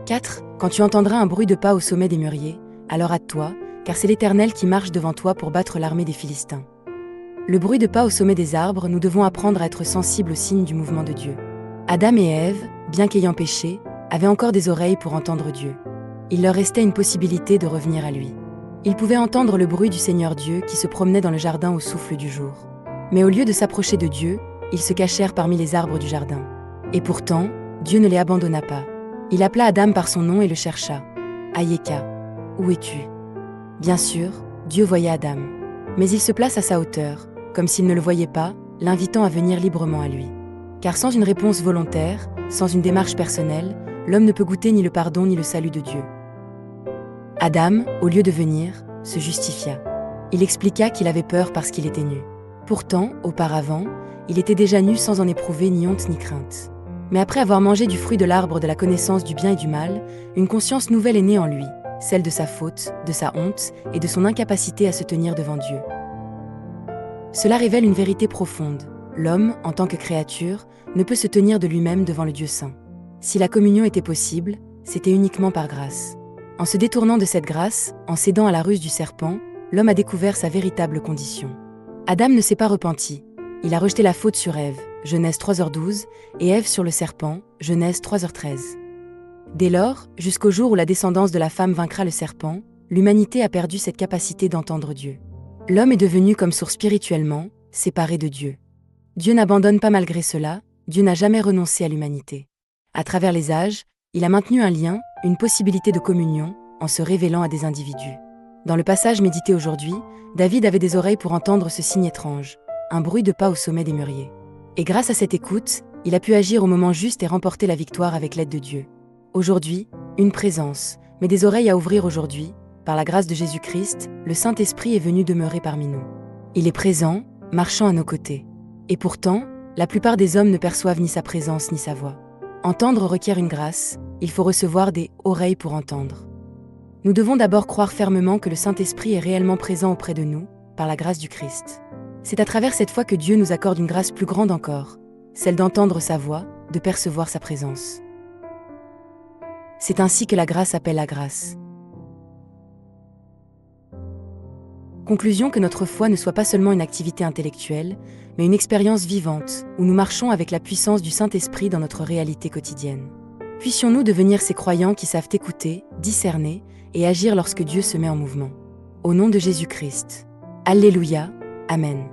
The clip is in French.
4. Quand tu entendras un bruit de pas au sommet des mûriers, alors hâte-toi, car c'est l'Éternel qui marche devant toi pour battre l'armée des Philistins. Le bruit de pas au sommet des arbres, nous devons apprendre à être sensibles aux signes du mouvement de Dieu. Adam et Ève, bien qu'ayant péché, avaient encore des oreilles pour entendre Dieu. Il leur restait une possibilité de revenir à lui. Ils pouvaient entendre le bruit du Seigneur Dieu qui se promenait dans le jardin au souffle du jour. Mais au lieu de s'approcher de Dieu, ils se cachèrent parmi les arbres du jardin. Et pourtant, Dieu ne les abandonna pas. Il appela Adam par son nom et le chercha. « Ayeka, où es-tu » Bien sûr, Dieu voyait Adam. Mais il se place à sa hauteur, comme s'il ne le voyait pas, l'invitant à venir librement à lui. Car sans une réponse volontaire, sans une démarche personnelle, l'homme ne peut goûter ni le pardon ni le salut de Dieu. Adam, au lieu de venir, se justifia. Il expliqua qu'il avait peur parce qu'il était nu. Pourtant, auparavant, il était déjà nu sans en éprouver ni honte ni crainte. Mais après avoir mangé du fruit de l'arbre de la connaissance du bien et du mal, une conscience nouvelle est née en lui, celle de sa faute, de sa honte et de son incapacité à se tenir devant Dieu. Cela révèle une vérité profonde. L'homme, en tant que créature, ne peut se tenir de lui-même devant le Dieu saint. Si la communion était possible, c'était uniquement par grâce. En se détournant de cette grâce, en cédant à la ruse du serpent, l'homme a découvert sa véritable condition. Adam ne s'est pas repenti. Il a rejeté la faute sur Ève, Genèse 3h12, et Ève sur le serpent, Genèse 3h13. Dès lors, jusqu'au jour où la descendance de la femme vaincra le serpent, l'humanité a perdu cette capacité d'entendre Dieu. L'homme est devenu comme sourd spirituellement, séparé de Dieu. Dieu n'abandonne pas malgré cela, Dieu n'a jamais renoncé à l'humanité. À travers les âges, il a maintenu un lien, une possibilité de communion, en se révélant à des individus. Dans le passage médité aujourd'hui, David avait des oreilles pour entendre ce signe étrange, un bruit de pas au sommet des mûriers. Et grâce à cette écoute, il a pu agir au moment juste et remporter la victoire avec l'aide de Dieu. Aujourd'hui, une présence, mais des oreilles à ouvrir aujourd'hui. Par la grâce de Jésus-Christ, le Saint-Esprit est venu demeurer parmi nous. Il est présent, marchant à nos côtés. Et pourtant, la plupart des hommes ne perçoivent ni sa présence ni sa voix. Entendre requiert une grâce, il faut recevoir des « oreilles pour entendre ». Nous devons d'abord croire fermement que le Saint-Esprit est réellement présent auprès de nous, par la grâce du Christ. C'est à travers cette foi que Dieu nous accorde une grâce plus grande encore, celle d'entendre sa voix, de percevoir sa présence. C'est ainsi que la grâce appelle la grâce. Conclusion que notre foi ne soit pas seulement une activité intellectuelle, mais une expérience vivante, où nous marchons avec la puissance du Saint-Esprit dans notre réalité quotidienne. Puissions-nous devenir ces croyants qui savent écouter, discerner et agir lorsque Dieu se met en mouvement. Au nom de Jésus-Christ. Alléluia. Amen.